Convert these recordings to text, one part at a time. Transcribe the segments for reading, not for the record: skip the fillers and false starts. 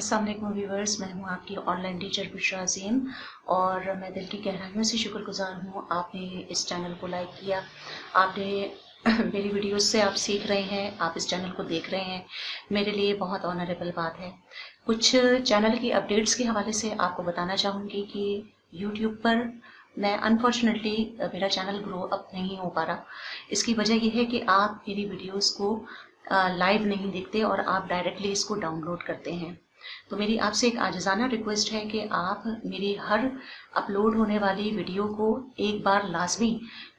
अस्सलाम वालेकुम व्यूवर्स, मैं हूं आपकी ऑनलाइन टीचर बुशरा अज़ीम और मैं दिल की गहराइयों से शुक्रगुजार हूं आपने इस चैनल को लाइक किया। आपने मेरी वीडियोस से आप सीख रहे हैं, आप इस चैनल को देख रहे हैं, मेरे लिए बहुत ऑनरेबल बात है। कुछ चैनल की अपडेट्स के हवाले से आपको बताना चाहूँगी कि यूट्यूब पर मैं अनफॉर्चुनेटली मेरा चैनल ग्रो अप नहीं हो पा रहा। इसकी वजह यह है कि आप मेरी वीडियोस को लाइव नहीं देखते और आप डायरेक्टली इसको डाउनलोड करते हैं। तो मेरी आपसे एक आजिज़ाना रिक्वेस्ट है कि आप मेरी हर अपलोड होने वाली वीडियो को एक बार लाजमी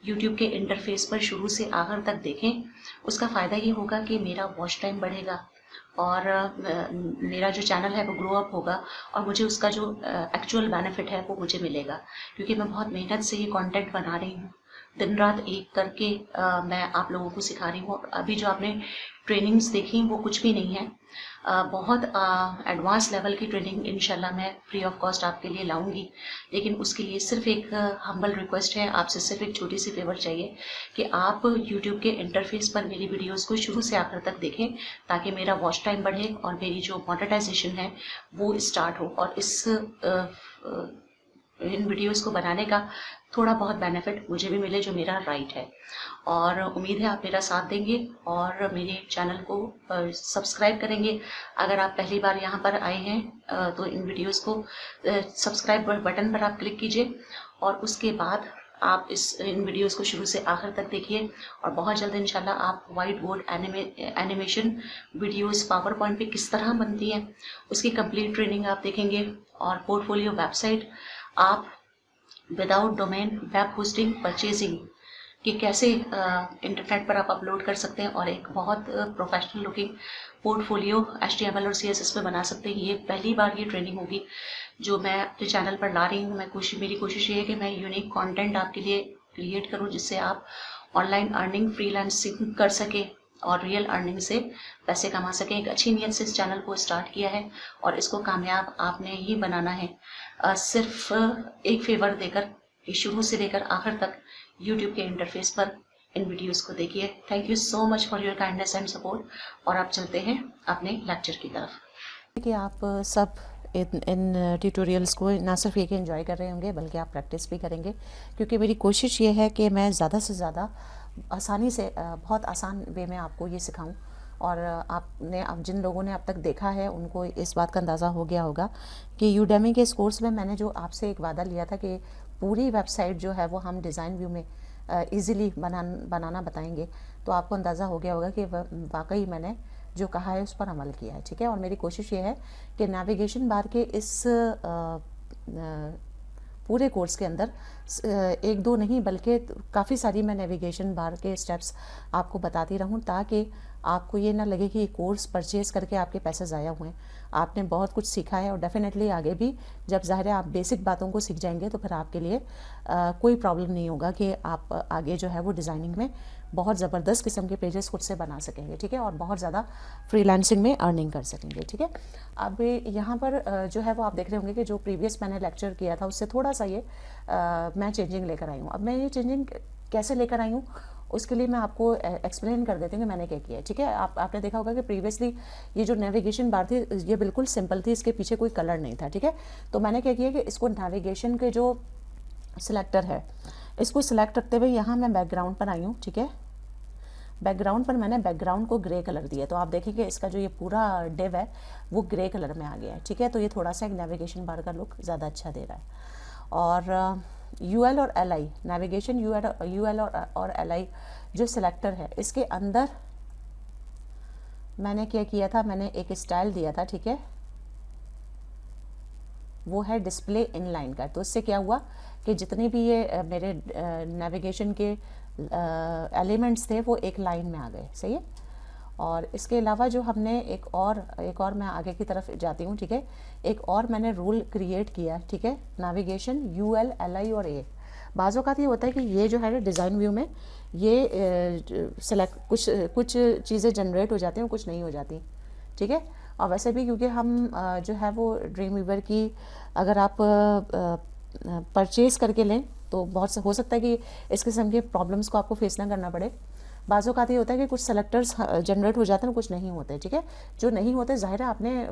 यूट्यूब के इंटरफेस पर शुरू से आखिर तक देखें। उसका फ़ायदा ये होगा कि मेरा वॉच टाइम बढ़ेगा और मेरा जो चैनल है वो ग्रो अप होगा और मुझे उसका जो एक्चुअल बेनिफिट है वो मुझे मिलेगा, क्योंकि मैं बहुत मेहनत से ये कंटेंट बना रही हूँ। दिन रात एक करके मैं आप लोगों को सिखा रही हूँ। अभी जो आपने ट्रेनिंग्स देखी वो कुछ भी नहीं है, बहुत एडवांस लेवल की ट्रेनिंग इंशाल्लाह मैं फ्री ऑफ कॉस्ट आपके लिए लाऊंगी। लेकिन उसके लिए सिर्फ एक हम्बल रिक्वेस्ट है, आपसे सिर्फ एक छोटी सी फेवर चाहिए कि आप यूट्यूब के इंटरफेस पर मेरी वीडियोस को शुरू से आखिर तक देखें, ताकि मेरा वॉच टाइम बढ़े और मेरी जो मोनेटाइजेशन है वो स्टार्ट हो और इन वीडियोस को बनाने का थोड़ा बहुत बेनिफिट मुझे भी मिले, जो मेरा राइट है। और उम्मीद है आप मेरा साथ देंगे और मेरे चैनल को सब्सक्राइब करेंगे। अगर आप पहली बार यहाँ पर आए हैं तो इन वीडियोस को सब्सक्राइब बटन पर आप क्लिक कीजिए और उसके बाद आप इन वीडियोस को शुरू से आखिर तक देखिए और बहुत जल्द इंशाल्लाह आप white board animation videos power point पे किस तरह बनती हैं उसकी कंप्लीट ट्रेनिंग आप देखेंगे। और पोर्टफोलियो वेबसाइट आप without domain web hosting purchasing कि कैसे इंटरनेट पर आप अपलोड कर सकते हैं और एक बहुत प्रोफेशनल लुकिंग पोर्टफोलियो HTML और CSS में बना सकते हैं। ये पहली बार ये ट्रेनिंग होगी जो मैं अपने चैनल पर ला रही हूँ। मेरी कोशिश ये है कि मैं यूनिक कंटेंट आपके लिए क्रिएट करूँ जिससे आप ऑनलाइन अर्निंग फ्रीलांसिंग कर सके और रियल अर्निंग से पैसे कमा सकें। एक अच्छी नीयत से इस चैनल को स्टार्ट किया है और इसको कामयाब आपने ही बनाना है, सिर्फ एक फेवर देकर कि शुरू से लेकर आखिर तक यूट्यूब के इंटरफेस पर इन वीडियोस को देखिए। Thank you so much for your kindness and support. और आप चलते हैं अपने लेक्चर की तरफ। कि आप सब इन ट्यूटोरियल्स को ना सिर्फ एक एंजॉय कर रहे होंगे बल्कि आप प्रैक्टिस भी करेंगे, क्योंकि मेरी कोशिश ये है कि मैं ज़्यादा से ज़्यादा आसानी से बहुत आसान वे में आपको ये सिखाऊं। और अब जिन लोगों ने अब तक देखा है उनको इस बात का अंदाज़ा हो गया होगा कि यूडेमी के इस कोर्स में मैंने जो आपसे एक वादा लिया था कि पूरी वेबसाइट जो है वो हम डिज़ाइन व्यू में ईज़िली बनाना बताएंगे, तो आपको अंदाज़ा हो गया होगा कि वाकई मैंने जो कहा है उस पर अमल किया है। ठीक है, और मेरी कोशिश ये है कि नेविगेशन बार के इस पूरे कोर्स के अंदर एक दो नहीं बल्कि काफ़ी सारी मैं नेविगेशन बार के स्टेप्स आपको बताती रहूं, ताकि आपको ये ना लगे कि ये कोर्स परचेज करके आपके पैसे ज़ाया हुए हैं। आपने बहुत कुछ सीखा है और डेफिनेटली आगे भी जब ज़ाहिर है आप बेसिक बातों को सीख जाएंगे तो फिर आपके लिए कोई प्रॉब्लम नहीं होगा कि आप आगे जो है वो डिज़ाइनिंग में बहुत ज़बरदस्त किस्म के पेजेस खुद से बना सकेंगे। ठीक है, और बहुत ज़्यादा फ्रीलांसिंग में अर्निंग कर सकेंगे। ठीक है, अब यहाँ पर जो है वो आप देख रहे होंगे कि जो प्रीवियस मैंने लेक्चर किया था उससे थोड़ा सा ये मैं चेंजिंग लेकर आई हूँ। अब मैं ये चेंजिंग कैसे लेकर आई हूँ उसके लिए मैं आपको एक्सप्लेन कर देती हूँ कि मैंने क्या किया है। ठीक है, आपने देखा होगा कि प्रीवियसली ये जो नेविगेशन बार थी ये बिल्कुल सिंपल थी, इसके पीछे कोई कलर नहीं था। ठीक है, तो मैंने क्या किया कि इसको नेविगेशन के जो सिलेक्टर है इसको सिलेक्ट करते हुए यहाँ मैं बैकग्राउंड पर आई हूँ। ठीक है, बैकग्राउंड पर मैंने बैकग्राउंड को ग्रे कलर दिया, तो आप देखेंगे इसका जो ये पूरा डिव है वो ग्रे कलर में आ गया है। ठीक है, तो ये थोड़ा सा एक नेविगेशन बार का लुक ज़्यादा अच्छा दे रहा है। और UL और LI नेविगेशन UL और LI जो सिलेक्टर है इसके अंदर मैंने क्या किया था, मैंने एक स्टाइल दिया था। ठीक है, वो है डिस्प्ले इनलाइन का। तो इससे क्या हुआ कि जितने भी ये मेरे नेविगेशन के एलिमेंट्स थे वो एक लाइन में आ गए। सही है, और इसके अलावा जो हमने एक और मैं आगे की तरफ जाती हूँ। ठीक है, एक और मैंने रूल क्रिएट किया। ठीक है, नेविगेशन UL LI और A। बाज़ औक़ात ये होता है कि ये जो है डिज़ाइन व्यू में ये सेलेक्ट कुछ चीज़ें जनरेट हो जाती हैं, कुछ नहीं हो जाती। ठीक है, और वैसे भी क्योंकि हम जो है वो ड्रीम वीवर की अगर आप परचेज़ करके लें तो बहुत हो सकता है कि इस किस्म के प्रॉब्लम्स को आपको फेस ना करना पड़े। बाज़ों का ये होता है कि कुछ सेलेक्टर्स जनरेट हो जाते हैं, कुछ नहीं होते, ठीक है। जो नहीं होते ज़ाहिर है आपने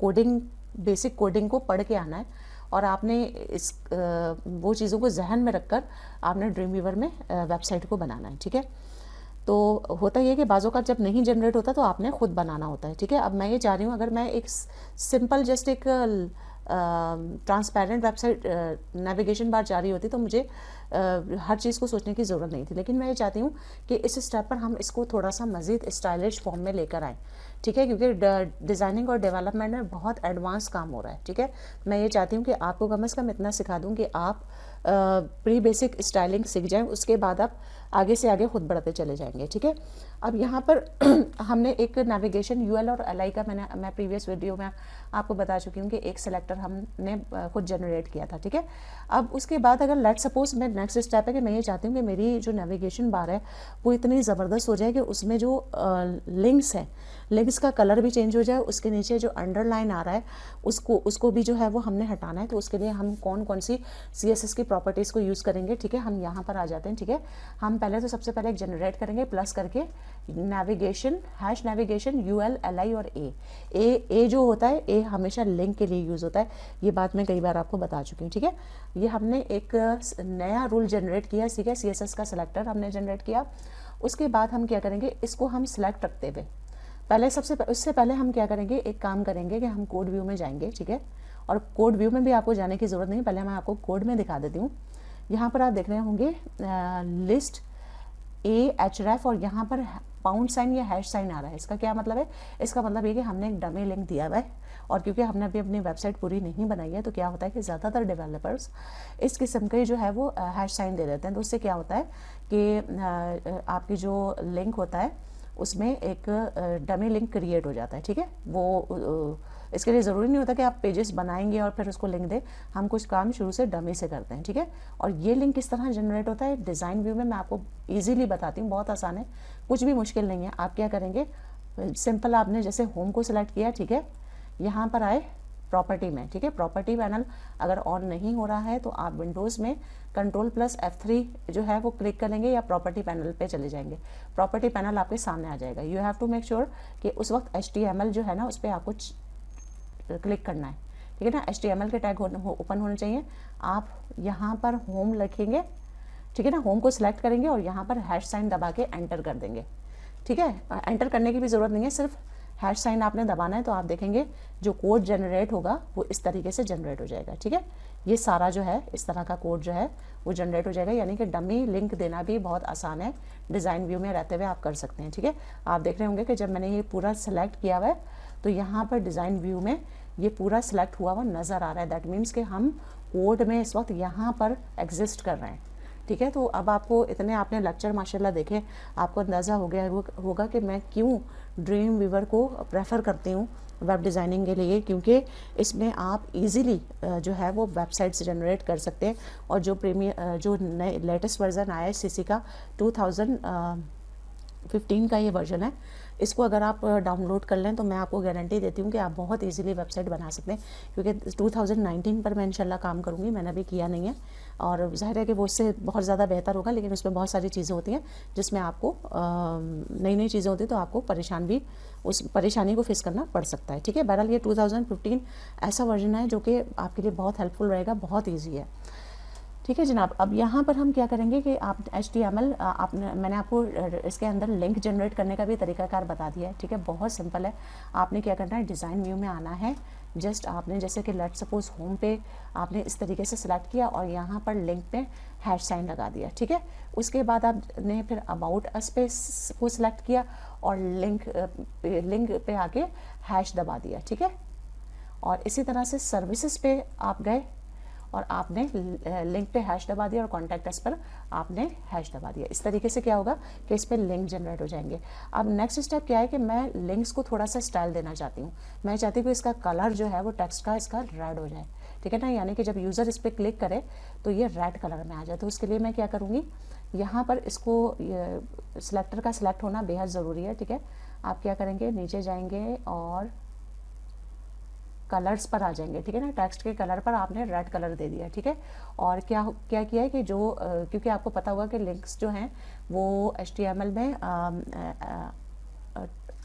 कोडिंग, बेसिक कोडिंग को पढ़ के आना है और आपने इस वो चीज़ों को जहन में रखकर आपने ड्रीम वीवर में वेबसाइट को बनाना है, ठीक है। तो होता ये है कि बाज़ों का जब नहीं जनरेट होता तो आपने खुद बनाना होता है, ठीक है। अब मैं ये चाह रही हूँ, अगर मैं एक सिंपल जस्ट एक ट्रांसपेरेंट वेबसाइट नेविगेशन बार जा रही होती तो मुझे हर चीज़ को सोचने की ज़रूरत नहीं थी, लेकिन मैं ये चाहती हूँ कि इस स्टेप पर हम इसको थोड़ा सा मज़ीद स्टाइलिश फॉर्म में लेकर आएँ, ठीक है, क्योंकि डिज़ाइनिंग और डेवलपमेंट में बहुत एडवांस काम हो रहा है, ठीक है। मैं ये चाहती हूँ कि आपको कम से कम इतना सिखा दूँ कि आप प्री बेसिक स्टाइलिंग सीख जाएं, उसके बाद आप आगे से आगे खुद बढ़ते चले जाएंगे, ठीक है। अब यहाँ पर हमने एक नेविगेशन यूएल और एलआई का मैं प्रीवियस वीडियो में आपको बता चुकी हूँ कि एक सेलेक्टर हमने खुद जनरेट किया था, ठीक है। अब उसके बाद अगर लेट सपोज मैं नेक्स्ट स्टेप है कि मैं ये चाहती हूँ कि मेरी जो नेविगेशन बार है वो इतनी ज़बरदस्त हो जाए कि उसमें जो लिंक्स हैं, लिंक्स का कलर भी चेंज हो जाए, उसके नीचे जो अंडरलाइन आ रहा है उसको भी जो है वो हमने हटाना है। तो उसके लिए हम कौन कौन सी CSS की प्रॉपर्टीज़ को यूज़ करेंगे, ठीक है। हम यहाँ पर आ जाते हैं, ठीक है। हम पहले तो सबसे पहले एक जनरेट करेंगे प्लस करके नेविगेशन #नेविगेशन UL LI और ए जो होता है, ए हमेशा लिंक के लिए यूज़ होता है, ये बात मैं कई बार आपको बता चुकी हूँ, ठीक है। ये हमने एक नया रूल जनरेट किया, ठीक है, CSS का सिलेक्टर हमने जनरेट किया। उसके बाद हम क्या करेंगे, इसको हम सिलेक्ट रखते हुए पहले उससे पहले हम क्या करेंगे, एक काम करेंगे कि हम कोड व्यू में जाएंगे, ठीक है। और कोड व्यू में भी आपको जाने की ज़रूरत नहीं, पहले मैं आपको कोड में दिखा देती हूँ। यहाँ पर आप देख रहे होंगे लिस्ट href और यहाँ पर पाउंड साइन या हैश साइन आ रहा है। इसका क्या मतलब है, इसका मतलब ये कि हमने एक डमी लिंक दिया हुआ है और क्योंकि हमने अभी अपनी वेबसाइट पूरी नहीं बनाई है तो क्या होता है कि ज़्यादातर डेवलपर्स इस किस्म के जो है वो हैश साइन दे देते हैं। तो उससे क्या होता है कि आपकी जो लिंक होता है उसमें एक डमी लिंक क्रिएट हो जाता है, ठीक है। वो इसके लिए ज़रूरी नहीं होता कि आप पेजेस बनाएंगे और फिर उसको लिंक दें, हम कुछ काम शुरू से डमी से करते हैं, ठीक है। और ये लिंक किस तरह जनरेट होता है डिज़ाइन व्यू में मैं आपको ईजीली बताती हूँ, बहुत आसान है, कुछ भी मुश्किल नहीं है। आप क्या करेंगे, सिंपल आपने जैसे होम को सिलेक्ट किया, ठीक है, यहाँ पर आए प्रॉपर्टी में, ठीक है। प्रॉपर्टी पैनल अगर ऑन नहीं हो रहा है तो आप विंडोज़ में Ctrl+F3 जो है वो क्लिक करेंगे या प्रॉपर्टी पैनल पे चले जाएंगे। प्रॉपर्टी पैनल आपके सामने आ जाएगा। You have to make sure कि उस वक्त HTML जो है ना उस पर आपको क्लिक करना है, ठीक है ना। HTML के टैग ओपन होने चाहिए। आप यहाँ पर होम लिखेंगे, ठीक है ना, होम को सिलेक्ट करेंगे और यहाँ पर हैश साइन दबा के एंटर कर देंगे, ठीक है। एंटर करने की भी ज़रूरत नहीं है, सिर्फ हैश साइन आपने दबाना है तो आप देखेंगे जो कोड जनरेट होगा वो इस तरीके से जनरेट हो जाएगा, ठीक है। ये सारा जो है इस तरह का कोड जो है वो जनरेट हो जाएगा, यानी कि डमी लिंक देना भी बहुत आसान है, डिज़ाइन व्यू में रहते हुए आप कर सकते हैं, ठीक है। आप देख रहे होंगे कि जब मैंने ये पूरा सेलेक्ट किया हुआ है तो यहाँ पर डिज़ाइन व्यू में ये पूरा सेलेक्ट हुआ हुआ नज़र आ रहा है। दैट मीन्स कि हम कोड में इस वक्त यहाँ पर एग्जिस्ट कर रहे हैं, ठीक है। तो अब आपको इतने आपने लेक्चर माशाल्लाह देखे, आपको अंदाज़ा हो गया होगा कि मैं क्यों ड्रीम वीवर को प्रेफर करती हूँ वेब डिज़ाइनिंग के लिए, क्योंकि इसमें आप इजीली जो है वो वेबसाइट्स जनरेट कर सकते हैं। और जो नए लेटेस्ट वर्जन आया है CC का 2015 का ये वर्जन है, इसको अगर आप डाउनलोड कर लें तो मैं आपको गारंटी देती हूँ कि आप बहुत इजीली वेबसाइट बना सकते हैं, क्योंकि 2019 पर मैं इंशाल्लाह काम करूँगी, मैंने अभी किया नहीं है और जाहिर है कि वो उससे बहुत ज़्यादा बेहतर होगा, लेकिन उसमें बहुत सारी चीज़ें होती हैं जिसमें आपको नई चीज़ें होती हैं तो आपको उस परेशानी को फेस करना पड़ सकता है, ठीक है। बहरहाल ये 2015 ऐसा वर्जन है जो कि आपके लिए बहुत हेल्पफुल रहेगा, बहुत ईजी है, ठीक है जनाब। अब यहाँ पर हम क्या करेंगे कि आप HTML मैंने आपको इसके अंदर लिंक जनरेट करने का भी तरीकाकार बता दिया है, ठीक है। बहुत सिंपल है, आपने क्या करना है, डिज़ाइन व्यू में आना है। जस्ट आपने जैसे कि लेट सपोज होम पे आपने इस तरीके से सिलेक्ट किया और यहाँ पर लिंक पे हैश साइन लगा दिया, ठीक है। उसके बाद आपने फिर अबाउट अस पे को सिलेक्ट किया और लिंक पे आके हैश दबा दिया, ठीक है। और इसी तरह से सर्विसेज पे आप गए और आपने लिंक पे हैश दबा दिया और कॉन्टैक्ट अस पर आपने हैश दबा दिया। इस तरीके से क्या होगा कि इस पर लिंक जनरेट हो जाएंगे। अब नेक्स्ट स्टेप क्या है कि मैं लिंक्स को थोड़ा सा स्टाइल देना चाहती हूँ। मैं चाहती हूँ कि इसका कलर जो है वो टेक्स्ट का इसका रेड हो जाए, ठीक है ना, यानी कि जब यूज़र इस पर क्लिक करे तो ये रेड कलर में आ जाए। तो उसके लिए मैं क्या करूँगी, यहाँ पर इसको सिलेक्टर का सिलेक्ट होना बेहद ज़रूरी है, ठीक है। आप क्या करेंगे, नीचे जाएंगे और कलर्स पर आ जाएंगे, ठीक है ना। टेक्स्ट के कलर पर आपने रेड कलर दे दिया, ठीक है। और क्या क्या किया है कि जो क्योंकि आपको पता होगा कि लिंक्स जो हैं वो HTML में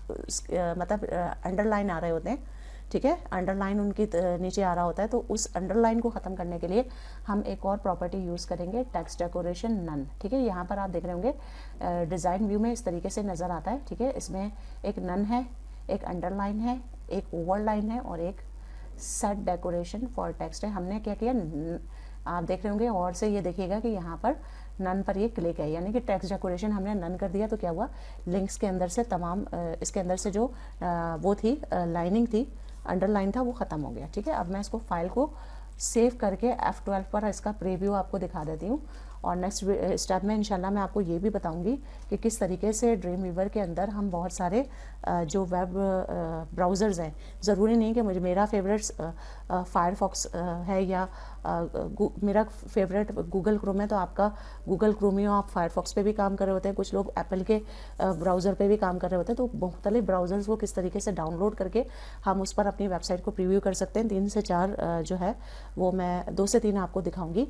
मतलब अंडरलाइन आ रहे होते हैं, ठीक है। अंडरलाइन उनकी नीचे आ रहा होता है, तो उस अंडरलाइन को ख़त्म करने के लिए हम एक और प्रॉपर्टी यूज़ करेंगे, टेक्स्ट डेकोरेशन नन, ठीक है। यहाँ पर आप देख रहे होंगे डिज़ाइन व्यू में इस तरीके से नज़र आता है, ठीक है। इसमें एक नन है, एक अंडरलाइन है, एक ओवरलाइन है और एक सेट डेकोरेशन फॉर टेक्स्ट है। हमने क्या किया, आप देख रहे होंगे और से ये देखिएगा कि यहाँ पर नन पर ये क्लिक है, यानी कि टेक्स्ट डेकोरेशन हमने नन कर दिया, तो क्या हुआ, लिंक्स के अंदर से तमाम इसके अंदर से जो वो थी लाइनिंग थी, अंडरलाइन था, वो ख़त्म हो गया, ठीक है। अब मैं इसको फाइल को सेव करके F12 पर इसका प्रीव्यू आपको दिखा देती हूँ। और नेक्स्ट स्टेप में इंशाल्लाह मैं आपको ये भी बताऊंगी कि किस तरीके से ड्रीम वीवर के अंदर हम बहुत सारे जो वेब ब्राउज़र्स हैं, ज़रूरी नहीं कि मुझे मेरा फेवरेट फायरफॉक्स है या मेरा फेवरेट गूगल क्रोम है, तो आपका गूगल क्रोम ही हो, आप फायरफॉक्स पे भी काम कर रहे होते हैं, कुछ लोग एप्पल के ब्राउज़र पे भी काम कर रहे होते हैं। तो मुख्तलिफ ब्राउज़र्स को किस तरीके से डाउनलोड करके हम उस पर अपनी वेबसाइट को प्रीव्यू कर सकते हैं। 3 से 4 जो है वो मैं 2 से 3 आपको दिखाऊंगी,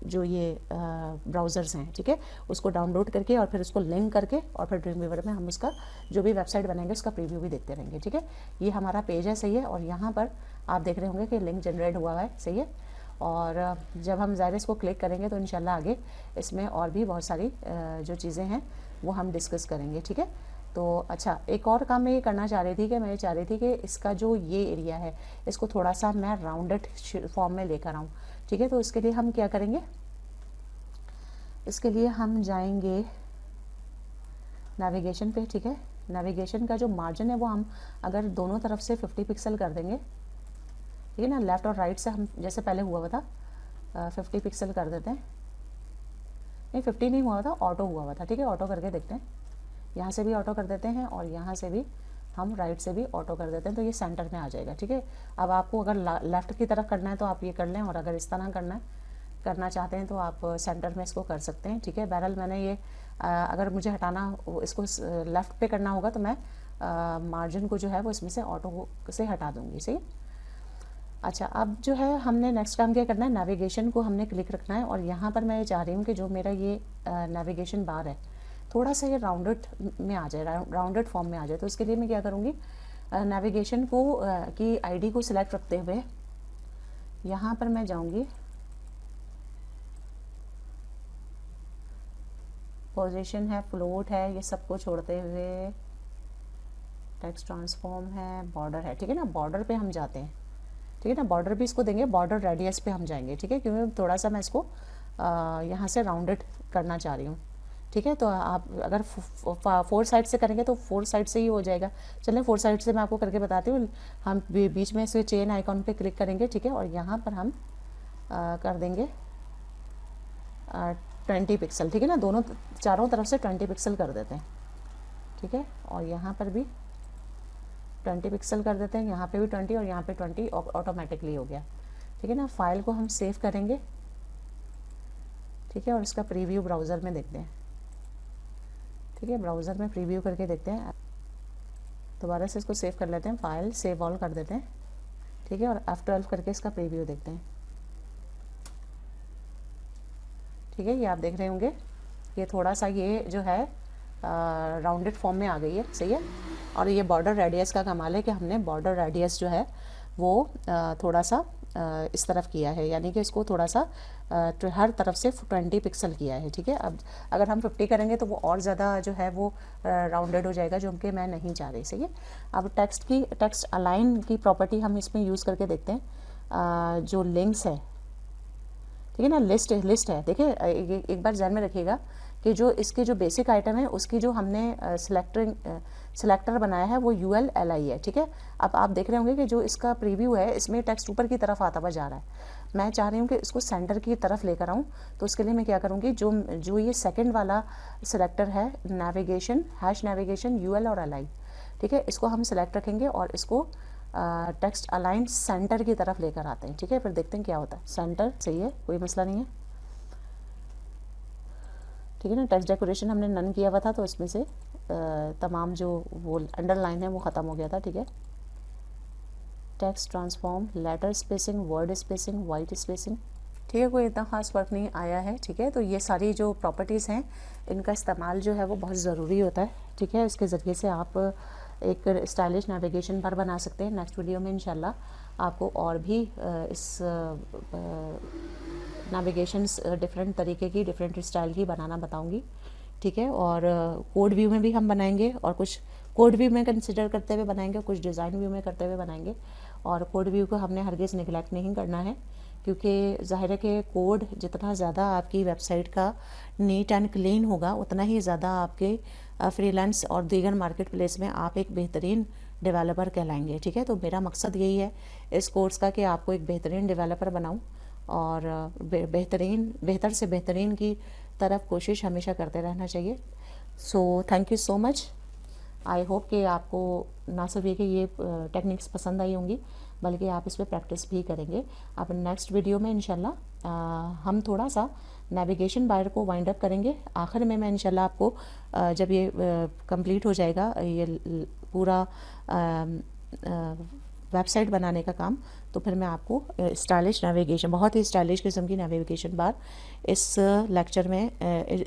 जो ये ब्राउज़र्स हैं, ठीक है। उसको डाउनलोड करके और फिर उसको लिंक करके और फिर ड्रीम वीवर में हम उसका जो भी वेबसाइट बनाएंगे उसका प्रीव्यू भी देखते रहेंगे, ठीक है। ये हमारा पेज है, सही है। और यहाँ पर आप देख रहे होंगे कि लिंक जनरेट हुआ है, सही है। और जब हम ज़ाहिर इसको क्लिक करेंगे तो इंशाल्लाह आगे इसमें और भी बहुत सारी जो चीज़ें हैं वो हम डिस्कस करेंगे, ठीक है। तो अच्छा, एक और काम मैं ये करना चाह रही थी कि मैं चाह रही थी कि इसका जो ये एरिया है इसको थोड़ा सा मैं राउंडेड फॉर्म में लेकर आऊँ, ठीक है। तो इसके लिए हम क्या करेंगे, इसके लिए हम जाएंगे नेविगेशन पे, ठीक है। नेविगेशन का जो मार्जिन है वो हम अगर दोनों तरफ से 50 पिक्सल कर देंगे, ठीक है ना, लेफ़्ट और राइट से हम जैसे पहले हुआ था 50 पिक्सल कर देते हैं, नहीं 50 नहीं हुआ था, ऑटो हुआ था, ठीक है। ऑटो करके देखते हैं, यहाँ से भी ऑटो कर देते हैं और यहाँ से भी हम राइट से भी ऑटो कर देते हैं, तो ये सेंटर में आ जाएगा, ठीक है। अब आपको अगर लेफ़्ट की तरफ करना है तो आप ये कर लें, और अगर इस तरह करना चाहते हैं तो आप सेंटर में इसको कर सकते हैं, ठीक है। बहरहाल मैंने ये अगर मुझे हटाना इसको लेफ़्ट पे करना होगा तो मैं मार्जिन को जो है वो इसमें से ऑटो से हटा दूँगी, सही। अच्छा, अब जो है हमने नेक्स्ट काम क्या करना है, नेविगेशन को हमने क्लिक रखना है। और यहाँ पर मैं ये चाह रही हूँ कि जो मेरा ये नेविगेशन बार है थोड़ा सा ये राउंडेड में आ जाए, राउंडेड फॉर्म में आ जाए। तो इसके लिए मैं क्या करूँगी, नेविगेशन को की ID को सिलेक्ट रखते हुए यहाँ पर मैं जाऊँगी, पोजीशन है, फ्लोट है, ये सबको छोड़ते हुए टेक्स्ट ट्रांसफॉर्म है, बॉर्डर है, ठीक है ना। बॉर्डर पे हम जाते हैं, ठीक है ना। बॉर्डर भी इसको देंगे, बॉर्डर रेडियस पे हम जाएंगे, ठीक है, क्योंकि थोड़ा सा मैं इसको यहाँ से राउंडेड करना चाह रही हूँ, ठीक है। तो आप अगर 4 साइड से करेंगे तो 4 साइड से ही हो जाएगा। चलिए 4 साइड से मैं आपको करके बताती हूँ। हम बीच में से चेन आइकॉन पे क्लिक करेंगे, ठीक है, और यहाँ पर हम कर देंगे 20 पिक्सल, ठीक है ना। दोनों चारों तरफ से 20 पिक्सल कर देते हैं, ठीक है। और यहाँ पर भी 20 पिक्सल कर देते हैं, यहाँ पे भी 20 और यहाँ पे 20 ऑटोमेटिकली हो गया, ठीक है ना। फाइल को हम सेव करेंगे, ठीक है, और इसका प्रीव्यू ब्राउज़र में देखते हैं, ठीक है। ब्राउज़र में प्रीव्यू करके देखते हैं। दोबारा से इसको सेव कर लेते हैं, फाइल सेव ऑल कर देते हैं, ठीक है, और F12 करके इसका प्रीव्यू देखते हैं, ठीक है। ये आप देख रहे होंगे ये थोड़ा सा ये जो है राउंडेड फॉर्म में आ गई है, सही है। और ये बॉर्डर रेडियस का कमाल है कि हमने बॉर्डर रेडियस जो है वो थोड़ा सा इस तरफ किया है, यानी कि इसको थोड़ा सा हर तरफ से 20 पिक्सल किया है, ठीक है। अब अगर हम 50 करेंगे तो वो और ज़्यादा जो है वो राउंडेड हो जाएगा, जो कि मैं नहीं चाह रही, सही है। अब टेक्स्ट अलाइन की प्रॉपर्टी हम इसमें यूज़ करके देखते हैं। जो लिंक्स है, ठीक है ना, लिस्ट है, देखिए एक बार ध्यान में रखिएगा कि जो इसके जो बेसिक आइटम है उसकी जो हमने सिलेक्टर बनाया है वो ULLI है, ठीक है। अब आप देख रहे होंगे कि जो इसका प्रीव्यू है इसमें टेक्स्ट ऊपर की तरफ आता हुआ जा रहा है। मैं चाह रही हूँ कि इसको सेंटर की तरफ लेकर आऊँ, तो उसके लिए मैं क्या करूँगी, जो ये सेकंड वाला सिलेक्टर है नेविगेशन #नेविगेशन UL और LI, ठीक है, इसको हम सिलेक्ट रखेंगे और इसको टेक्स्ट अलाइन सेंटर की तरफ लेकर आते हैं, ठीक है। फिर देखते हैं क्या होता है। सेंटर सही है, कोई मसला नहीं है, ठीक है ना। टेक्स्ट डेकोरेशन हमने नन किया हुआ था तो इसमें से तमाम जो वो अंडरलाइन है वो ख़त्म हो गया था, ठीक है। Text transform, letter spacing, word spacing, white spacing. ठीक है, कोई इतना ख़ास फ़र्क नहीं आया है। ठीक है, तो ये सारी जो प्रॉपर्टीज़ हैं इनका इस्तेमाल जो है वो बहुत ज़रूरी होता है। ठीक है, इसके ज़रिए से आप एक स्टाइलिश नेविगेशन बार बना सकते हैं। नेक्स्ट वीडियो में इंशाल्लाह आपको और भी इस नेविगेशंस डिफरेंट तरीके की, डिफरेंट स्टाइल की बनाना बताऊंगी। ठीक है, और कोड व्यू में भी हम बनाएंगे, और कुछ कोड व्यू में कंसिडर करते हुए बनाएंगे, कुछ डिज़ाइन व्यू में करते हुए बनाएंगे। और कोड व्यू को हमने हरगिज़ निगलेक्ट नहीं करना है, क्योंकि ज़ाहिर है कि कोड जितना ज़्यादा आपकी वेबसाइट का नीट एंड क्लीन होगा उतना ही ज़्यादा आपके फ्रीलांस और दीगर मार्केट प्लेस में आप एक बेहतरीन डेवलपर कहलाएंगे। ठीक है, तो मेरा मकसद यही है इस कोर्स का कि आपको एक बेहतरीन डेवलपर बनाऊं, और बेहतर से बेहतरीन की तरफ कोशिश हमेशा करते रहना चाहिए। So thank you so much. I hope कि आपको ना सिर्फ ये टेक्निक्स पसंद आई होंगी, बल्कि आप इस पर प्रैक्टिस भी करेंगे। अब नेक्स्ट वीडियो में इंशाल्लाह हम थोड़ा सा नेविगेशन बार को वाइंड अप करेंगे। आखिर में मैं इंशाल्लाह आपको जब ये कंप्लीट हो जाएगा ये पूरा वेबसाइट बनाने का काम, तो फिर मैं आपको स्टाइलिश नेविगेशन, बहुत ही स्टाइलिश किस्म की नेविगेशन बार इस लेक्चर में,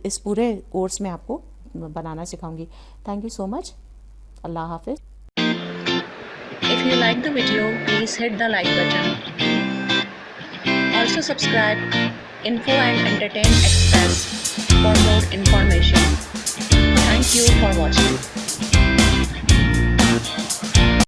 इस पूरे कोर्स में आपको बनाना सिखाऊंगी। Thank you so much. Allah हाफिज़। If you like the video, please hit the like button. Also subscribe Info and Entertain Express for more information. Thank you for watching.